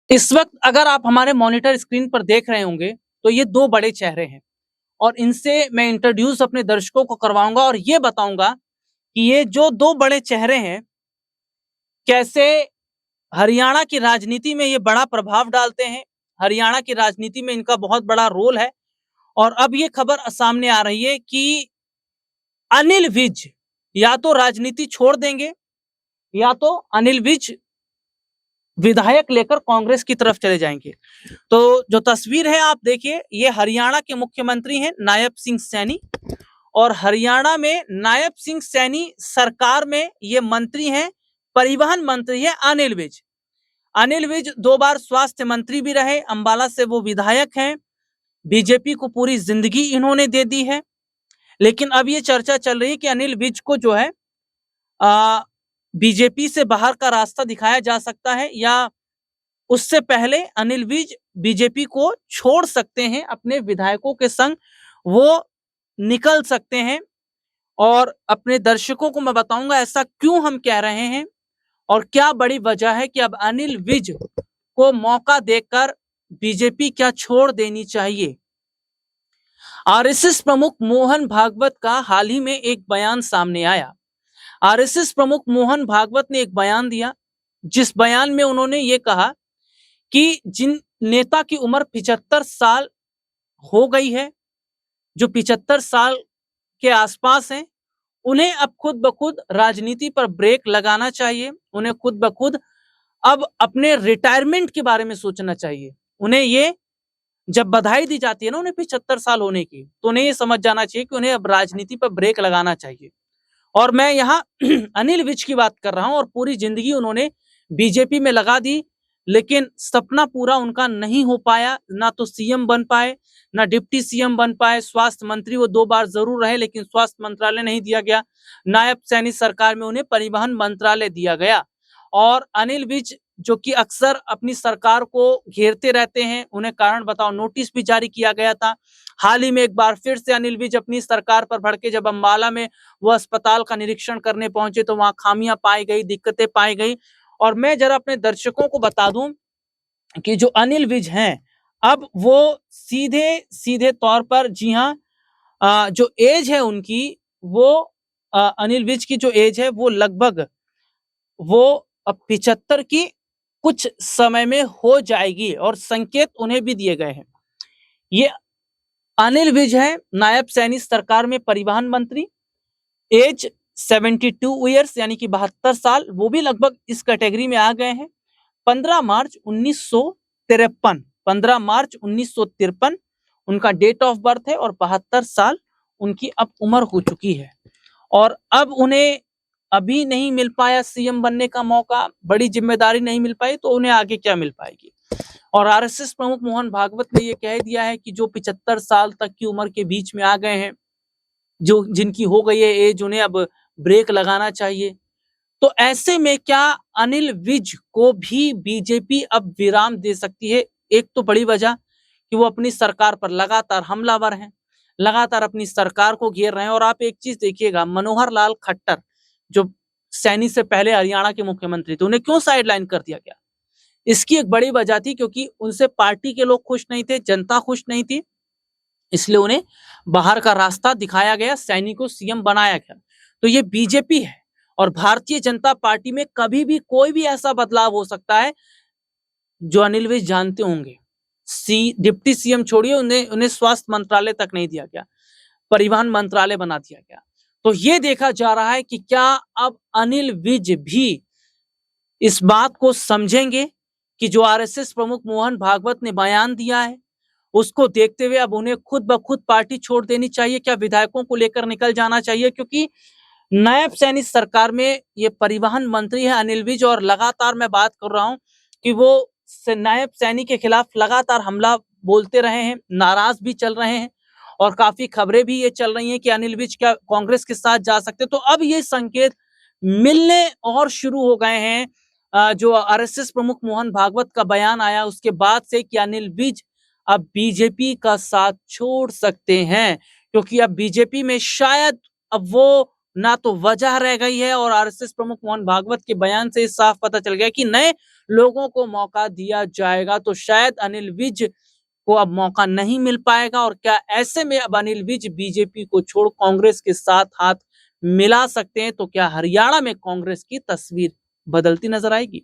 इस वक्त अगर आप हमारे मॉनिटर स्क्रीन पर देख रहे होंगे तो ये दो बड़े चेहरे हैं और इनसे मैं इंट्रोड्यूस अपने दर्शकों को करवाऊंगा और ये बताऊंगा कि ये जो दो बड़े चेहरे हैं कैसे हरियाणा की राजनीति में ये बड़ा प्रभाव डालते हैं। हरियाणा की राजनीति में इनका बहुत बड़ा रोल है और अब ये खबर सामने आ रही है कि अनिल विज या तो राजनीति छोड़ देंगे या तो अनिल विज विधायक लेकर कांग्रेस की तरफ चले जाएंगे। तो जो तस्वीर है आप देखिए, ये हरियाणा के मुख्यमंत्री हैं नायब सिंह सैनी और हरियाणा में नायब सिंह सैनी सरकार में ये मंत्री हैं, परिवहन मंत्री है अनिल विज। अनिल विज 2 बार स्वास्थ्य मंत्री भी रहे, अंबाला से वो विधायक हैं। बीजेपी को पूरी जिंदगी इन्होंने दे दी है। लेकिन अब ये चर्चा चल रही है कि अनिल विज को जो है बीजेपी से बाहर का रास्ता दिखाया जा सकता है या उससे पहले अनिल विज बीजेपी को छोड़ सकते हैं, अपने विधायकों के संग वो निकल सकते हैं। और अपने दर्शकों को मैं बताऊंगा ऐसा क्यों हम कह रहे हैं और क्या बड़ी वजह है कि अब अनिल विज को मौका देकर बीजेपी क्या छोड़ देनी चाहिए। आरएसएस प्रमुख मोहन भागवत का हाल ही में एक बयान सामने आया। आरएसएस प्रमुख मोहन भागवत ने एक बयान दिया जिस बयान में उन्होंने ये कहा कि जिन नेता की उम्र 75 साल हो गई है, जो 75 साल के आसपास हैं, उन्हें अब खुद ब खुद राजनीति पर ब्रेक लगाना चाहिए। उन्हें खुद ब खुद अब अपने रिटायरमेंट के बारे में सोचना चाहिए। उन्हें ये जब बधाई दी जाती है ना उन्हें 75 साल होने की, तो उन्हें ये समझ जाना चाहिए कि उन्हें अब राजनीति पर ब्रेक लगाना चाहिए। और मैं यहाँ अनिल विज की बात कर रहा हूं और पूरी जिंदगी उन्होंने बीजेपी में लगा दी, लेकिन सपना पूरा उनका नहीं हो पाया। ना तो सीएम बन पाए, ना डिप्टी सीएम बन पाए। स्वास्थ्य मंत्री वो 2 बार जरूर रहे लेकिन स्वास्थ्य मंत्रालय नहीं दिया गया। नायब सैनी सरकार में उन्हें परिवहन मंत्रालय दिया गया। और अनिल विज जो कि अक्सर अपनी सरकार को घेरते रहते हैं, उन्हें कारण बताओ नोटिस भी जारी किया गया था। हाल ही में एक बार फिर से अनिल विज अपनी सरकार पर भड़के जब अंबाला में वो अस्पताल का निरीक्षण करने पहुंचे तो वहां खामियां पाई गई, दिक्कतें पाई गई। और मैं जरा अपने दर्शकों को बता दूं कि जो अनिल विज हैं अब वो सीधे सीधे तौर पर, जी हाँ, जो एज है उनकी वो अनिल विज की जो एज है वो लगभग वो अब 75 की कुछ समय में हो जाएगी और संकेत उन्हें भी दिए गए हैं। ये अनिल विज है नायब सैनी सरकार में परिवहन मंत्री, एज 72 ईयर्स यानी कि 72 साल, वो भी लगभग इस कैटेगरी में आ गए हैं। 15 मार्च 1953 उनका डेट ऑफ बर्थ है और 72 साल उनकी अब उम्र हो चुकी है। और अब उन्हें अभी नहीं मिल पाया सीएम बनने का मौका, बड़ी जिम्मेदारी नहीं मिल पाई, तो उन्हें आगे क्या मिल पाएगी। और आरएसएस प्रमुख मोहन भागवत ने यह कह दिया है कि जो 75 साल तक की उम्र के बीच में आ गए हैं, जो जिनकी हो गई है एज, उन्हें अब ब्रेक लगाना चाहिए। तो ऐसे में क्या अनिल विज को भी बीजेपी अब विराम दे सकती है। एक तो बड़ी वजह कि वो अपनी सरकार पर लगातार हमलावर हैं, लगातार अपनी सरकार को घेर रहे हैं। और आप एक चीज देखिएगा, मनोहर लाल खट्टर जो सैनी से पहले हरियाणा के मुख्यमंत्री थे, उन्हें क्यों साइडलाइन कर दिया गया। इसकी एक बड़ी वजह थी क्योंकि उनसे पार्टी के लोग खुश नहीं थे, जनता खुश नहीं थी, इसलिए उन्हें बाहर का रास्ता दिखाया गया, सैनी को सीएम बनाया गया। तो ये बीजेपी है और भारतीय जनता पार्टी में कभी भी कोई भी ऐसा बदलाव हो सकता है जो अनिल विज जानते होंगे। डिप्टी सीएम छोड़िए, उन्हें स्वास्थ्य मंत्रालय तक नहीं दिया गया, परिवहन मंत्रालय बना दिया गया। तो ये देखा जा रहा है कि क्या अब अनिल विज भी इस बात को समझेंगे कि जो आरएसएस प्रमुख मोहन भागवत ने बयान दिया है उसको देखते हुए अब उन्हें खुद ब खुद पार्टी छोड़ देनी चाहिए। क्या विधायकों को लेकर निकल जाना चाहिए, क्योंकि नायब सैनी सरकार में ये परिवहन मंत्री है अनिल विज और लगातार मैं बात कर रहा हूं कि वो नायब सैनी के खिलाफ लगातार हमला बोलते रहे हैं, नाराज भी चल रहे हैं और काफी खबरें भी ये चल रही हैं कि अनिल विज क्या कांग्रेस के साथ जा सकते। तो अब ये संकेत मिलने और शुरू हो गए हैं जो आरएसएस प्रमुख मोहन भागवत का बयान आया उसके बाद से कि अनिल विज अब बीजेपी का साथ छोड़ सकते हैं, क्योंकि अब बीजेपी में शायद अब वो ना तो वजह रह गई है। और आरएसएस प्रमुख मोहन भागवत के बयान से साफ पता चल गया कि नए लोगों को मौका दिया जाएगा तो शायद अनिल विज को अब मौका नहीं मिल पाएगा। और क्या ऐसे में अब अनिल विज बीजेपी को छोड़ कांग्रेस के साथ हाथ मिला सकते हैं? तो क्या हरियाणा में कांग्रेस की तस्वीर बदलती नजर आएगी?